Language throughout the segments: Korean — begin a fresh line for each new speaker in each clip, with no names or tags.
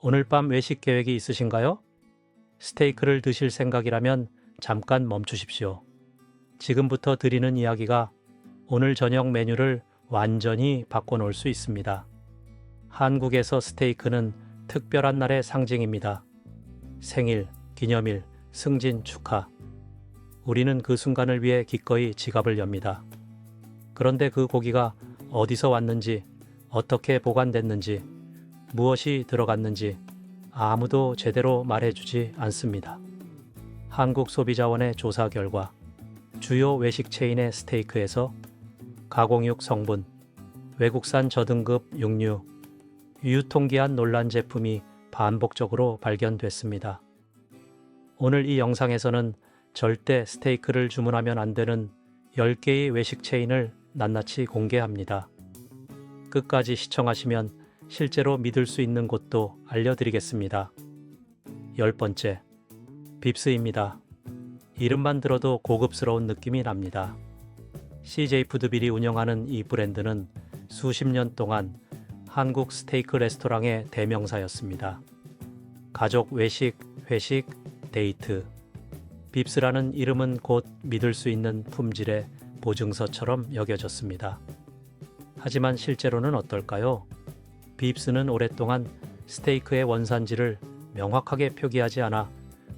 오늘 밤 외식 계획이 있으신가요? 스테이크를 드실 생각이라면 잠깐 멈추십시오. 지금부터 드리는 이야기가 오늘 저녁 메뉴를 완전히 바꿔놓을 수 있습니다. 한국에서 스테이크는 특별한 날의 상징입니다. 생일, 기념일, 승진 축하. 우리는 그 순간을 위해 기꺼이 지갑을 엽니다. 그런데 그 고기가 어디서 왔는지, 어떻게 보관됐는지, 무엇이 들어갔는지 아무도 제대로 말해주지 않습니다. 한국소비자원의 조사 결과 주요 외식 체인의 스테이크에서 가공육 성분, 외국산 저등급 육류, 유통기한 논란 제품이 반복적으로 발견됐습니다. 오늘 이 영상에서는 절대 스테이크를 주문하면 안 되는 10개의 외식 체인을 낱낱이 공개합니다. 끝까지 시청하시면 실제로 믿을 수 있는 곳도 알려드리겠습니다. 10번째, 빕스입니다. 이름만 들어도 고급스러운 느낌이 납니다. CJ 푸드빌이 운영하는 이 브랜드는 수십 년 동안 한국 스테이크 레스토랑의 대명사였습니다. 가족 외식, 회식, 데이트. 빕스라는 이름은 곧 믿을 수 있는 품질의 보증서처럼 여겨졌습니다. 하지만 실제로는 어떨까요? 빕스는 오랫동안 스테이크의 원산지를 명확하게 표기하지 않아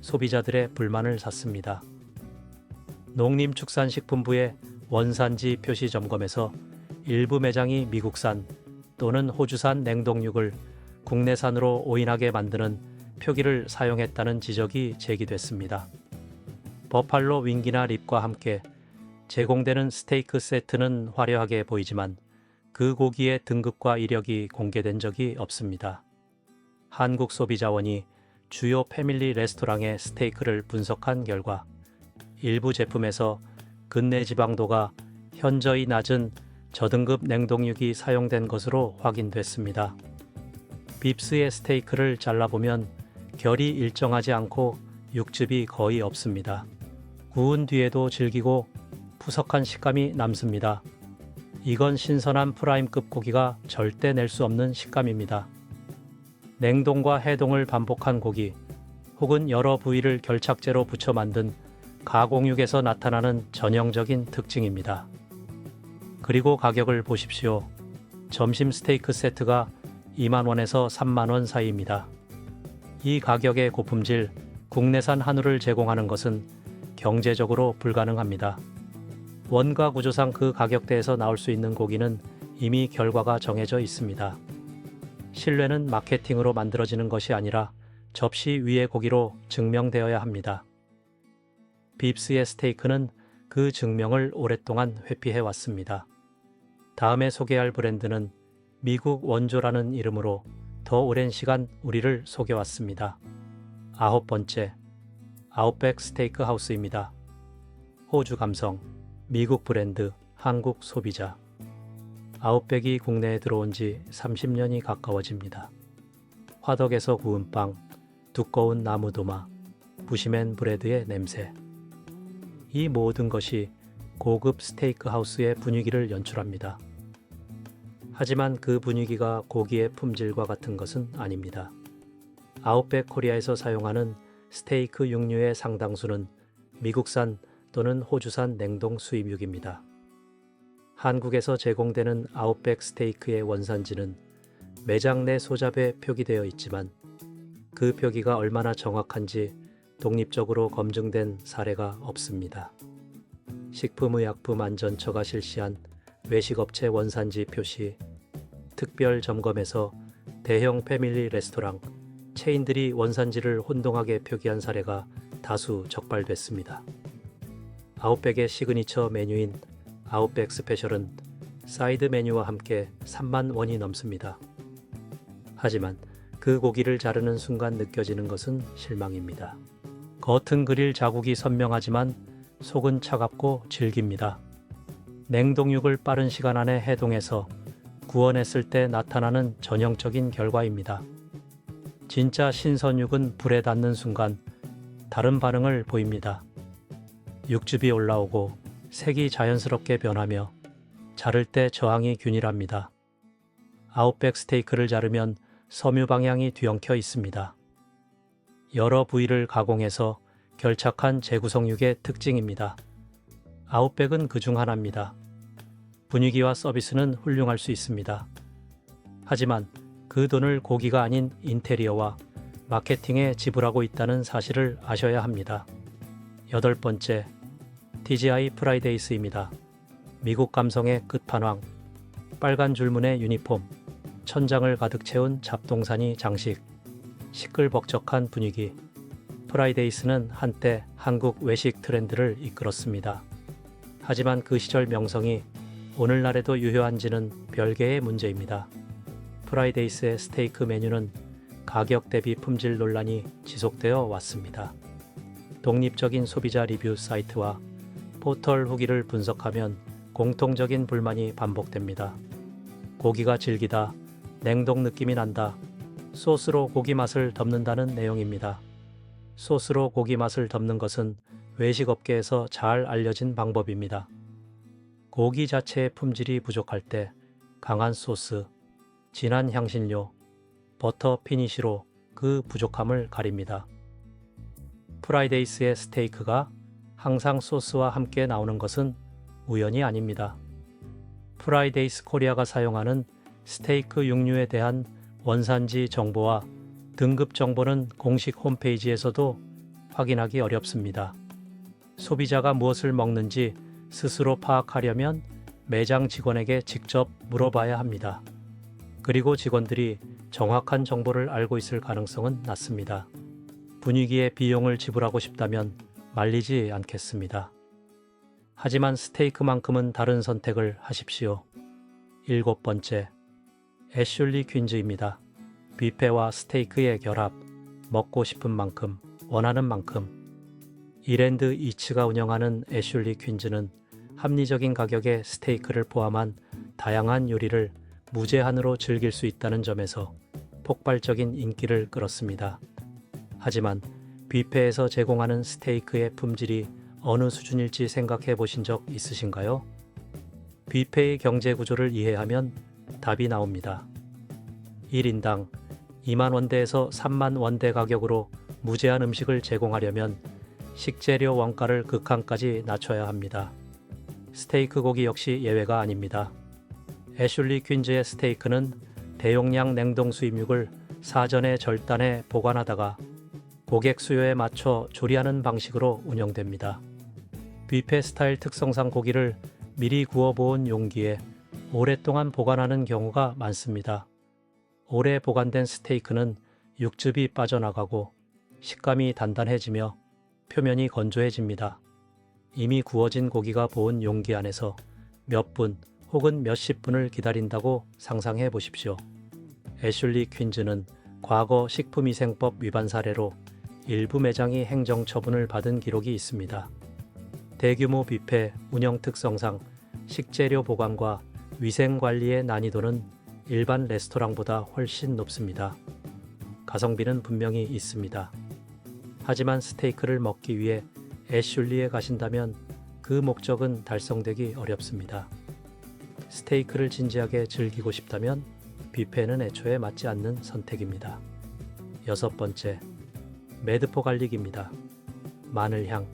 소비자들의 불만을 샀습니다. 농림축산식품부의 원산지 표시 점검에서 일부 매장이 미국산 또는 호주산 냉동육을 국내산으로 오인하게 만드는 표기를 사용했다는 지적이 제기됐습니다. 버팔로 윙기나 립과 함께 제공되는 스테이크 세트는 화려하게 보이지만 그 고기의 등급과 이력이 공개된 적이 없습니다. 한국소비자원이 주요 패밀리 레스토랑의 스테이크를 분석한 결과 일부 제품에서 근내 지방도가 현저히 낮은 저등급 냉동육이 사용된 것으로 확인됐습니다. 빕스의 스테이크를 잘라보면 결이 일정하지 않고 육즙이 거의 없습니다. 구운 뒤에도 질기고 푸석한 식감이 남습니다. 이건 신선한 프라임급 고기가 절대 낼 수 없는 식감입니다. 냉동과 해동을 반복한 고기, 혹은 여러 부위를 결착제로 붙여 만든 가공육에서 나타나는 전형적인 특징입니다. 그리고 가격을 보십시오. 점심 스테이크 세트가 2만원에서 3만원 사이입니다. 이 가격의 고품질, 국내산 한우를 제공하는 것은 경제적으로 불가능합니다. 원가 구조상 그 가격대에서 나올 수 있는 고기는 이미 결과가 정해져 있습니다. 신뢰는 마케팅으로 만들어지는 것이 아니라 접시 위의 고기로 증명되어야 합니다. 빕스의 스테이크는 그 증명을 오랫동안 회피해 왔습니다. 다음에 소개할 브랜드는 미국 원조라는 이름으로 더 오랜 시간 우리를 속여왔습니다. 9번째, 아웃백 스테이크 하우스입니다. 호주 감성, 미국 브랜드, 한국 소비자. 아웃백이 국내에 들어온 지 30년이 가까워집니다. 화덕에서 구운 빵, 두꺼운 나무 도마, 부시맨 브레드의 냄새. 이 모든 것이 고급 스테이크 하우스의 분위기를 연출합니다. 하지만 그 분위기가 고기의 품질과 같은 것은 아닙니다. 아웃백 코리아에서 사용하는 스테이크 육류의 상당수는 미국산 또는 호주산 냉동 수입육입니다. 한국에서 제공되는 아웃백 스테이크의 원산지는 매장 내 소잡에 표기되어 있지만 그 표기가 얼마나 정확한지 독립적으로 검증된 사례가 없습니다. 식품의약품안전처가 실시한 외식업체 원산지 표시, 특별 점검에서 대형 패밀리 레스토랑, 체인들이 원산지를 혼동하게 표기한 사례가 다수 적발됐습니다. 아웃백의 시그니처 메뉴인 아웃백 스페셜은 사이드 메뉴와 함께 3만 원이 넘습니다. 하지만 그 고기를 자르는 순간 느껴지는 것은 실망입니다. 겉은 그릴 자국이 선명하지만 속은 차갑고 질깁니다. 냉동육을 빠른 시간 안에 해동해서 구워냈을 때 나타나는 전형적인 결과입니다. 진짜 신선육은 불에 닿는 순간 다른 반응을 보입니다. 육즙이 올라오고 색이 자연스럽게 변하며 자를 때 저항이 균일합니다. 아웃백 스테이크를 자르면 섬유 방향이 뒤엉켜 있습니다. 여러 부위를 가공해서 결착한 재구성육의 특징입니다. 아웃백은 그중 하나입니다. 분위기와 서비스는 훌륭할 수 있습니다. 하지만 그 돈을 고기가 아닌 인테리어와 마케팅에 지불하고 있다는 사실을 아셔야 합니다. 8번째, TGI 프라이데이스입니다. 미국 감성의 끝판왕, 빨간 줄무늬 유니폼, 천장을 가득 채운 잡동사니 장식, 시끌벅적한 분위기. 프라이데이스는 한때 한국 외식 트렌드를 이끌었습니다. 하지만 그 시절 명성이 오늘날에도 유효한지는 별개의 문제입니다. 프라이데이스의 스테이크 메뉴는 가격 대비 품질 논란이 지속되어 왔습니다. 독립적인 소비자 리뷰 사이트와 포털 후기를 분석하면 공통적인 불만이 반복됩니다. 고기가 질기다, 냉동 느낌이 난다, 소스로 고기 맛을 덮는다는 내용입니다. 소스로 고기 맛을 덮는 것은 외식업계에서 잘 알려진 방법입니다. 고기 자체의 품질이 부족할 때 강한 소스, 진한 향신료, 버터 피니쉬로 그 부족함을 가립니다. 프라이데이스의 스테이크가 항상 소스와 함께 나오는 것은 우연이 아닙니다. 프라이데이스 코리아가 사용하는 스테이크 육류에 대한 원산지 정보와 등급 정보는 공식 홈페이지에서도 확인하기 어렵습니다. 소비자가 무엇을 먹는지 스스로 파악하려면 매장 직원에게 직접 물어봐야 합니다. 그리고 직원들이 정확한 정보를 알고 있을 가능성은 낮습니다. 분위기에 비용을 지불하고 싶다면 말리지 않겠습니다. 하지만 스테이크만큼은 다른 선택을 하십시오. 7번째, 애슐리 퀸즈입니다. 뷔페와 스테이크의 결합, 먹고 싶은 만큼, 원하는 만큼. 이랜드 이츠가 운영하는 애슐리 퀸즈는 합리적인 가격의 스테이크를 포함한 다양한 요리를 무제한으로 즐길 수 있다는 점에서 폭발적인 인기를 끌었습니다. 하지만 뷔페에서 제공하는 스테이크의 품질이 어느 수준일지 생각해 보신 적 있으신가요? 뷔페의 경제 구조를 이해하면 답이 나옵니다. 1인당 2만 원대에서 3만 원대 가격으로 무제한 음식을 제공하려면 식재료 원가를 극한까지 낮춰야 합니다. 스테이크 고기 역시 예외가 아닙니다. 애슐리 퀸즈의 스테이크는 대용량 냉동 수입육을 사전에 절단해 보관하다가 고객 수요에 맞춰 조리하는 방식으로 운영됩니다. 뷔페 스타일 특성상 고기를 미리 구워보은 용기에 오랫동안 보관하는 경우가 많습니다. 오래 보관된 스테이크는 육즙이 빠져나가고 식감이 단단해지며 표면이 건조해집니다. 이미 구워진 고기가 보온 용기 안에서 몇 분 혹은 몇십 분을 기다린다고 상상해 보십시오. 애슐리 퀸즈는 과거 식품위생법 위반 사례로 일부 매장이 행정처분을 받은 기록이 있습니다. 대규모 뷔페 운영 특성상 식재료 보관과 위생관리의 난이도는 일반 레스토랑보다 훨씬 높습니다. 가성비는 분명히 있습니다. 하지만 스테이크를 먹기 위해 애슐리에 가신다면 그 목적은 달성되기 어렵습니다. 스테이크를 진지하게 즐기고 싶다면 뷔페는 애초에 맞지 않는 선택입니다. 6번째, 메드포 갈릭입니다. 마늘향,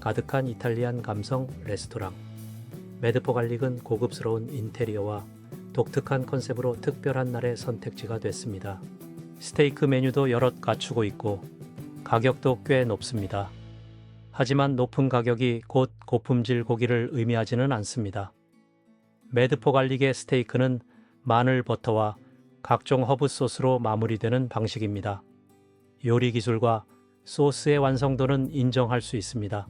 가득한 이탈리안 감성 레스토랑. 메드포 갈릭은 고급스러운 인테리어와 독특한 컨셉으로 특별한 날의 선택지가 됐습니다. 스테이크 메뉴도 여럿 갖추고 있고 가격도 꽤 높습니다. 하지만 높은 가격이 곧 고품질 고기를 의미하지는 않습니다. 메드포 갈릭의 스테이크는 마늘 버터와 각종 허브 소스로 마무리되는 방식입니다. 요리 기술과 소스의 완성도는 인정할 수 있습니다.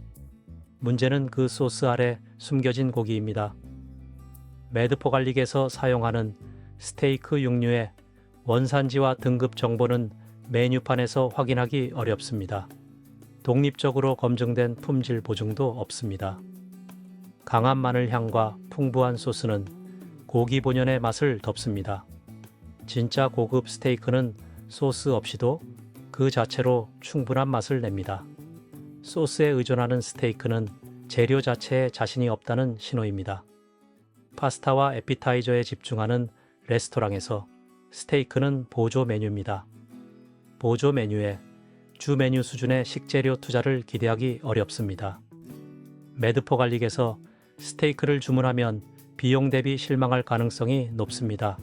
문제는 그 소스 아래 숨겨진 고기입니다. 메드포 갈릭에서 사용하는 스테이크 육류의 원산지와 등급 정보는 메뉴판에서 확인하기 어렵습니다. 독립적으로 검증된 품질 보증도 없습니다. 강한 마늘 향과 풍부한 소스는 고기 본연의 맛을 덮습니다. 진짜 고급 스테이크는 소스 없이도 그 자체로 충분한 맛을 냅니다. 소스에 의존하는 스테이크는 재료 자체에 자신이 없다는 신호입니다. 파스타와 에피타이저에 집중하는 레스토랑에서 스테이크는 보조 메뉴입니다. 보조 메뉴에 주 메뉴 수준의 식재료 투자를 기대하기 어렵습니다. 매드포갈릭에서 스테이크를 주문하면 비용 대비 실망할 가능성이 높습니다.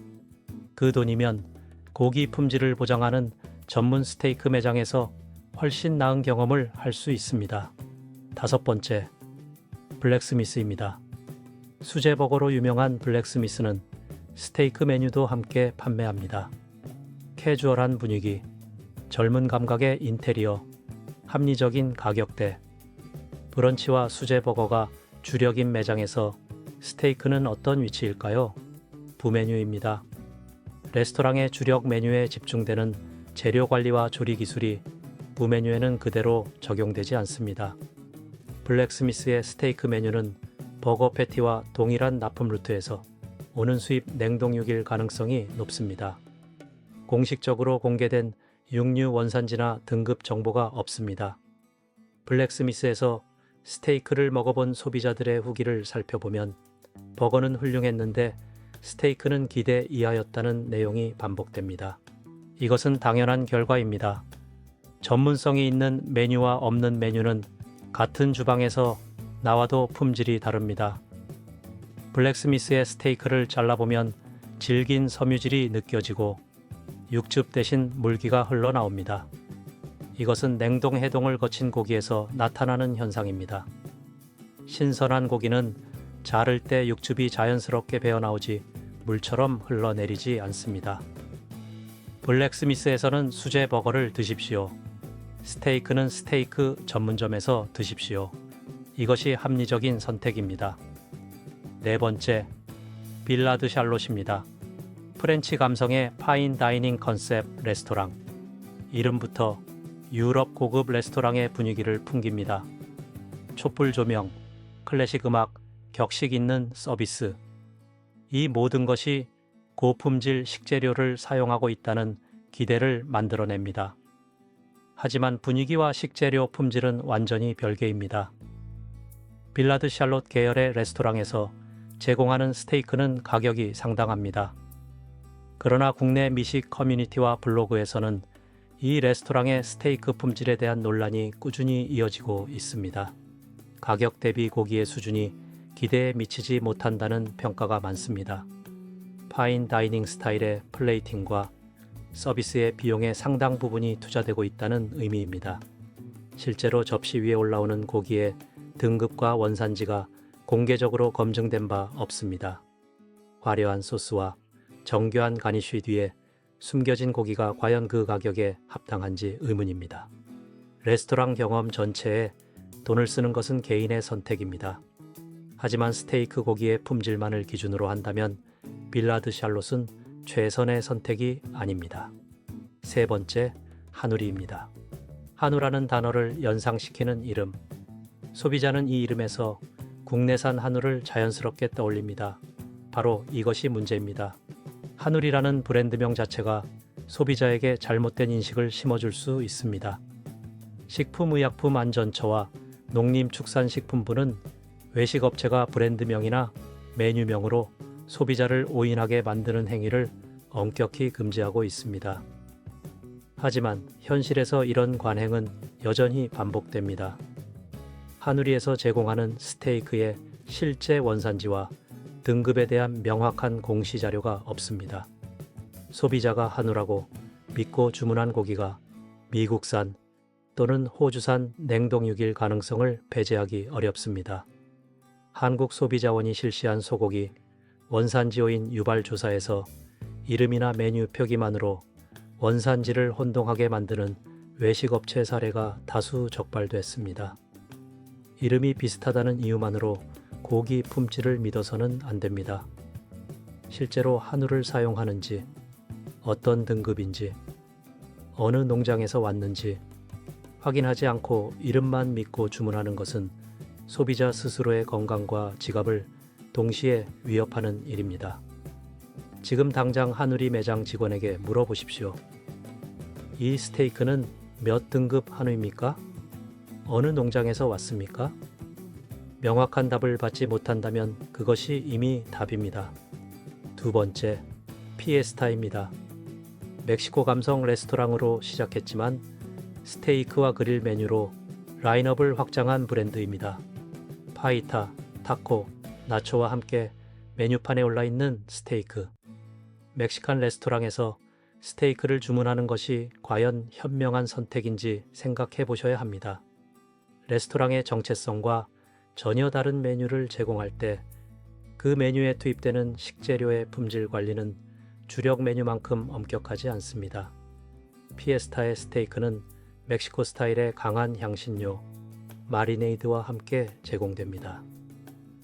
그 돈이면 고기 품질을 보장하는 전문 스테이크 매장에서 훨씬 나은 경험을 할 수 있습니다. 다섯 번째, 블랙스미스입니다. 수제버거로 유명한 블랙스미스는 스테이크 메뉴도 함께 판매합니다. 캐주얼한 분위기, 젊은 감각의 인테리어, 합리적인 가격대, 브런치와 수제버거가 주력인 매장에서 스테이크는 어떤 위치일까요? 부메뉴입니다. 레스토랑의 주력 메뉴에 집중되는 재료 관리와 조리 기술이 부메뉴에는 그대로 적용되지 않습니다. 블랙스미스의 스테이크 메뉴는 버거 패티와 동일한 납품 루트에서 오는 수입 냉동육일 가능성이 높습니다. 공식적으로 공개된 육류 원산지나 등급 정보가 없습니다. 블랙스미스에서 스테이크를 먹어본 소비자들의 후기를 살펴보면 버거는 훌륭했는데 스테이크는 기대 이하였다는 내용이 반복됩니다. 이것은 당연한 결과입니다. 전문성이 있는 메뉴와 없는 메뉴는 같은 주방에서 나와도 품질이 다릅니다. 블랙스미스의 스테이크를 잘라보면 질긴 섬유질이 느껴지고 육즙 대신 물기가 흘러나옵니다. 이것은 냉동 해동을 거친 고기에서 나타나는 현상입니다. 신선한 고기는 자를 때 육즙이 자연스럽게 배어나오지 물처럼 흘러내리지 않습니다. 블랙스미스에서는 수제 버거를 드십시오. 스테이크는 스테이크 전문점에서 드십시오. 이것이 합리적인 선택입니다. 네 번째, 빌라드 샬롯입니다. 프렌치 감성의 파인 다이닝 컨셉 레스토랑. 이름부터 유럽 고급 레스토랑의 분위기를 풍깁니다. 촛불 조명, 클래식 음악, 격식 있는 서비스. 이 모든 것이 고품질 식재료를 사용하고 있다는 기대를 만들어냅니다. 하지만 분위기와 식재료 품질은 완전히 별개입니다. 빌라드 샬롯 계열의 레스토랑에서 제공하는 스테이크는 가격이 상당합니다. 그러나 국내 미식 커뮤니티와 블로그에서는 이 레스토랑의 스테이크 품질에 대한 논란이 꾸준히 이어지고 있습니다. 가격 대비 고기의 수준이 기대에 미치지 못한다는 평가가 많습니다. 파인 다이닝 스타일의 플레이팅과 서비스의 비용의 상당 부분이 투자되고 있다는 의미입니다. 실제로 접시 위에 올라오는 고기의 등급과 원산지가 공개적으로 검증된 바 없습니다. 화려한 소스와 정교한 가니쉬 뒤에 숨겨진 고기가 과연 그 가격에 합당한지 의문입니다. 레스토랑 경험 전체에 돈을 쓰는 것은 개인의 선택입니다. 하지만 스테이크 고기의 품질만을 기준으로 한다면 빌라드 샬롯은 최선의 선택이 아닙니다. 세 번째, 한우리입니다. 한우라는 단어를 연상시키는 이름. 소비자는 이 이름에서 국내산 한우를 자연스럽게 떠올립니다. 바로 이것이 문제입니다. 한우리라는 브랜드명 자체가 소비자에게 잘못된 인식을 심어줄 수 있습니다. 식품의약품안전처와 농림축산식품부는 외식업체가 브랜드명이나 메뉴명으로 소비자를 오인하게 만드는 행위를 엄격히 금지하고 있습니다. 하지만 현실에서 이런 관행은 여전히 반복됩니다. 한우리에서 제공하는 스테이크의 실제 원산지와 등급에 대한 명확한 공시 자료가 없습니다. 소비자가 한우라고 믿고 주문한 고기가 미국산 또는 호주산 냉동육일 가능성을 배제하기 어렵습니다. 한국소비자원이 실시한 소고기 원산지오인 유발 조사에서 이름이나 메뉴 표기만으로 원산지를 혼동하게 만드는 외식업체 사례가 다수 적발됐습니다. 이름이 비슷하다는 이유만으로 고기 품질을 믿어서는 안 됩니다. 실제로 한우를 사용하는지, 어떤 등급인지, 어느 농장에서 왔는지 확인하지 않고 이름만 믿고 주문하는 것은 소비자 스스로의 건강과 지갑을 동시에 위협하는 일입니다. 지금 당장 한우리 매장 직원에게 물어보십시오. 이 스테이크는 몇 등급 한우입니까? 어느 농장에서 왔습니까? 명확한 답을 받지 못한다면 그것이 이미 답입니다. 두 번째, 피에스타입니다. 멕시코 감성 레스토랑으로 시작했지만 스테이크와 그릴 메뉴로 라인업을 확장한 브랜드입니다. 파이타, 타코, 나초와 함께 메뉴판에 올라있는 스테이크. 멕시칸 레스토랑에서 스테이크를 주문하는 것이 과연 현명한 선택인지 생각해 보셔야 합니다. 레스토랑의 정체성과 전혀 다른 메뉴를 제공할 때 그 메뉴에 투입되는 식재료의 품질 관리는 주력 메뉴만큼 엄격하지 않습니다. 피에스타의 스테이크는 멕시코 스타일의 강한 향신료, 마리네이드와 함께 제공됩니다.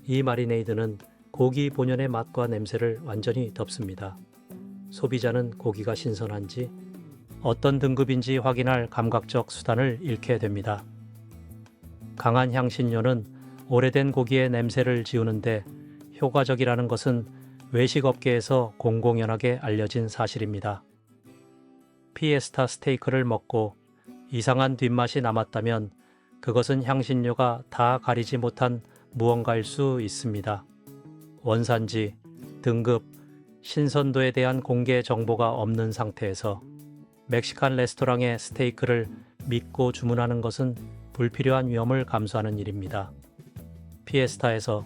이 마리네이드는 고기 본연의 맛과 냄새를 완전히 덮습니다. 소비자는 고기가 신선한지 어떤 등급인지 확인할 감각적 수단을 잃게 됩니다. 강한 향신료는 오래된 고기의 냄새를 지우는데 효과적이라는 것은 외식업계에서 공공연하게 알려진 사실입니다. 피에스타 스테이크를 먹고 이상한 뒷맛이 남았다면 그것은 향신료가 다 가리지 못한 무언가일 수 있습니다. 원산지, 등급, 신선도에 대한 공개 정보가 없는 상태에서 멕시칸 레스토랑의 스테이크를 믿고 주문하는 것은 불필요한 위험을 감수하는 일입니다. 피에스타에서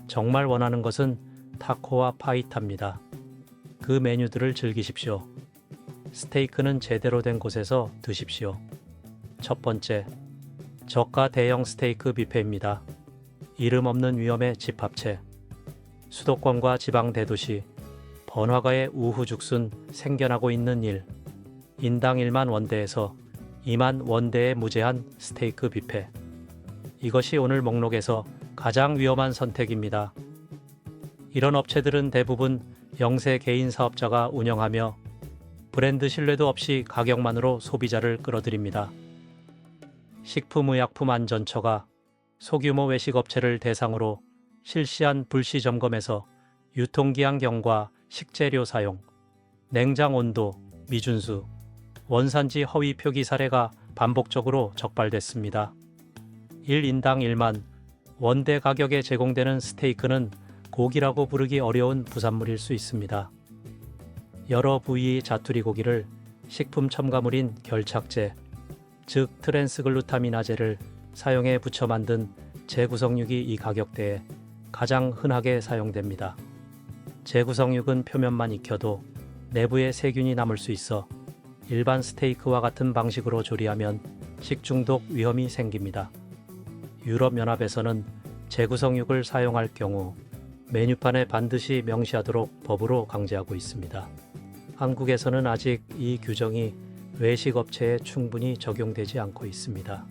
정말 원하는 것은 타코와 파이타입니다. 그 메뉴들을 즐기십시오. 스테이크는 제대로 된 곳에서 드십시오. 첫 번째, 저가 대형 스테이크 뷔페입니다. 이름 없는 위험의 집합체. 수도권과 지방 대도시, 번화가의 우후죽순 생겨나고 있는 일. 인당 1만 원대에서 2만 원대의 무제한 스테이크 뷔페. 이것이 오늘 목록에서 가장 위험한 선택입니다. 이런 업체들은 대부분 영세 개인 사업자가 운영하며 브랜드 신뢰도 없이 가격만으로 소비자를 끌어들입니다. 식품의약품안전처가 소규모 외식업체를 대상으로 실시한 불시 점검에서 유통기한 경과, 식재료 사용, 냉장 온도, 미준수, 원산지 허위 표기 사례가 반복적으로 적발됐습니다. 1인당 1만 원대 가격에 제공되는 스테이크는 고기라고 부르기 어려운 부산물일 수 있습니다. 여러 부위의 자투리 고기를 식품 첨가물인 결착제, 즉 트랜스글루타미나제를 사용해 붙여 만든 재구성육이 이 가격대에 가장 흔하게 사용됩니다. 재구성육은 표면만 익혀도 내부에 세균이 남을 수 있어 일반 스테이크와 같은 방식으로 조리하면 식중독 위험이 생깁니다. 유럽연합에서는 재구성육을 사용할 경우 메뉴판에 반드시 명시하도록 법으로 강제하고 있습니다. 한국에서는 아직 이 규정이 외식업체에 충분히 적용되지 않고 있습니다.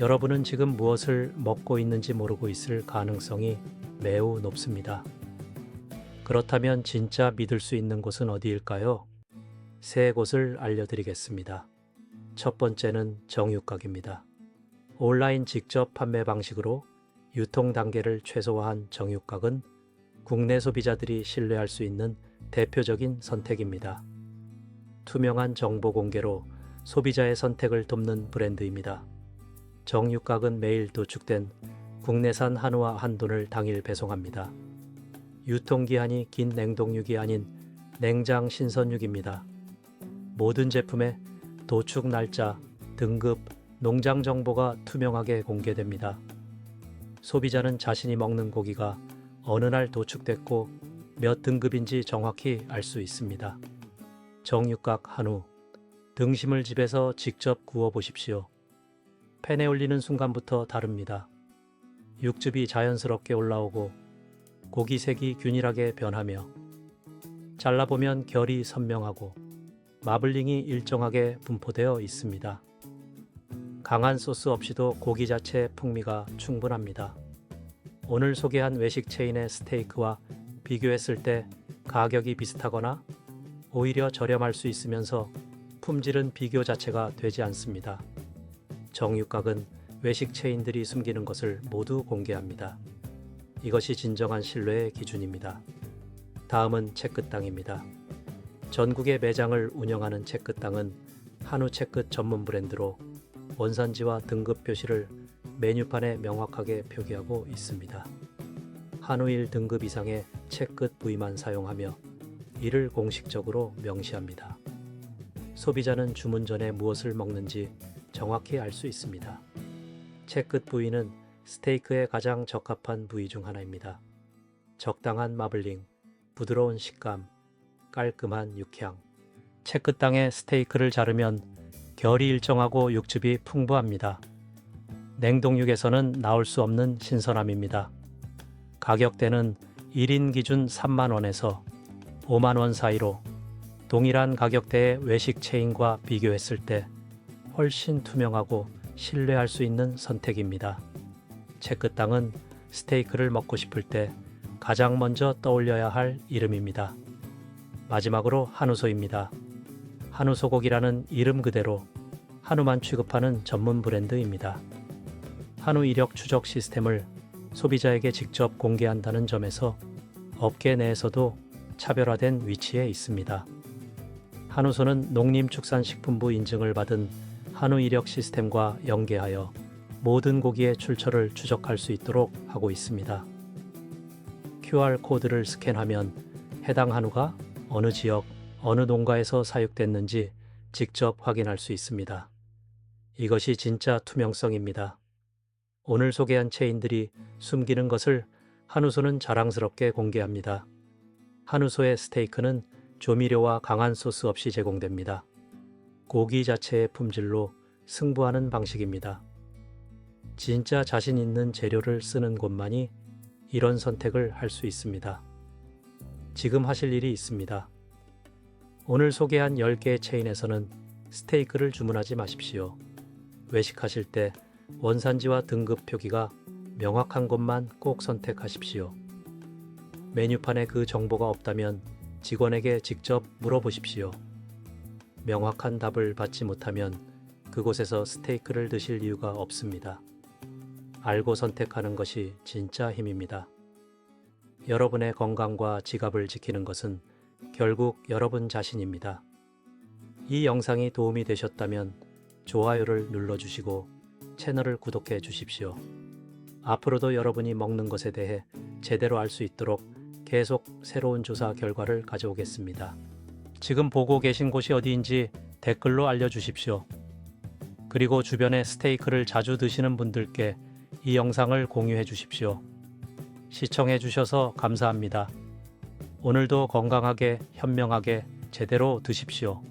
여러분은 지금 무엇을 먹고 있는지 모르고 있을 가능성이 매우 높습니다. 그렇다면 진짜 믿을 수 있는 곳은 어디일까요? 세 곳을 알려드리겠습니다. 첫 번째는 정육각입니다. 온라인 직접 판매 방식으로 유통 단계를 최소화한 정육각은 국내 소비자들이 신뢰할 수 있는 대표적인 선택입니다. 투명한 정보 공개로 소비자의 선택을 돕는 브랜드입니다. 정육각은 매일 도축된 국내산 한우와 한돈을 당일 배송합니다. 유통기한이 긴 냉동육이 아닌 냉장 신선육입니다. 모든 제품의 도축 날짜, 등급, 농장 정보가 투명하게 공개됩니다. 소비자는 자신이 먹는 고기가 어느 날 도축됐고 몇 등급인지 정확히 알 수 있습니다. 정육각 한우, 등심을 집에서 직접 구워 보십시오. 팬에 올리는 순간부터 다릅니다. 육즙이 자연스럽게 올라오고 고기 색이 균일하게 변하며 잘라보면 결이 선명하고 마블링이 일정하게 분포되어 있습니다. 강한 소스 없이도 고기 자체의 풍미가 충분합니다. 오늘 소개한 외식 체인의 스테이크와 비교했을 때 가격이 비슷하거나 오히려 저렴할 수 있으면서 품질은 비교 자체가 되지 않습니다. 정육각은 외식 체인들이 숨기는 것을 모두 공개합니다. 이것이 진정한 신뢰의 기준입니다. 다음은 채끝당입니다. 전국의 매장을 운영하는 채끝당은 한우 채끝 전문 브랜드로 원산지와 등급 표시를 메뉴판에 명확하게 표기하고 있습니다. 한우 1등급 이상의 채끝 부위만 사용하며 이를 공식적으로 명시합니다. 소비자는 주문 전에 무엇을 먹는지 정확히 알 수 있습니다. 채끝 부위는 스테이크에 가장 적합한 부위 중 하나입니다. 적당한 마블링, 부드러운 식감, 깔끔한 육향. 채끝 땅에 스테이크를 자르면 결이 일정하고 육즙이 풍부합니다. 냉동육에서는 나올 수 없는 신선함입니다. 가격대는 1인 기준 3만원에서 5만원 사이로 동일한 가격대의 외식 체인과 비교했을 때 훨씬 투명하고 신뢰할 수 있는 선택입니다. 채끝 땅은 스테이크를 먹고 싶을 때 가장 먼저 떠올려야 할 이름입니다. 마지막으로 한우소입니다. 한우소고기라는 이름 그대로 한우만 취급하는 전문 브랜드입니다. 한우 이력 추적 시스템을 소비자에게 직접 공개한다는 점에서 업계 내에서도 차별화된 위치에 있습니다. 한우소는 농림축산식품부 인증을 받은 한우 이력 시스템과 연계하여 모든 고기의 출처를 추적할 수 있도록 하고 있습니다. QR코드를 스캔하면 해당 한우가 어느 지역, 어느 농가에서 사육됐는지 직접 확인할 수 있습니다. 이것이 진짜 투명성입니다. 오늘 소개한 체인들이 숨기는 것을 한우소는 자랑스럽게 공개합니다. 한우소의 스테이크는 조미료와 강한 소스 없이 제공됩니다. 고기 자체의 품질로 승부하는 방식입니다. 진짜 자신 있는 재료를 쓰는 곳만이 이런 선택을 할 수 있습니다. 지금 하실 일이 있습니다. 오늘 소개한 10개의 체인에서는 스테이크를 주문하지 마십시오. 외식하실 때 원산지와 등급 표기가 명확한 곳만 꼭 선택하십시오. 메뉴판에 그 정보가 없다면 직원에게 직접 물어보십시오. 명확한 답을 받지 못하면 그곳에서 스테이크를 드실 이유가 없습니다. 알고 선택하는 것이 진짜 힘입니다. 여러분의 건강과 지갑을 지키는 것은 결국 여러분 자신입니다. 이 영상이 도움이 되셨다면 좋아요를 눌러주시고 채널을 구독해 주십시오. 앞으로도 여러분이 먹는 것에 대해 제대로 알 수 있도록 계속 새로운 조사 결과를 가져오겠습니다. 지금 보고 계신 곳이 어디인지 댓글로 알려주십시오. 그리고 주변에 스테이크를 자주 드시는 분들께 이 영상을 공유해 주십시오. 시청해 주셔서 감사합니다. 오늘도 건강하게 현명하게 제대로 드십시오.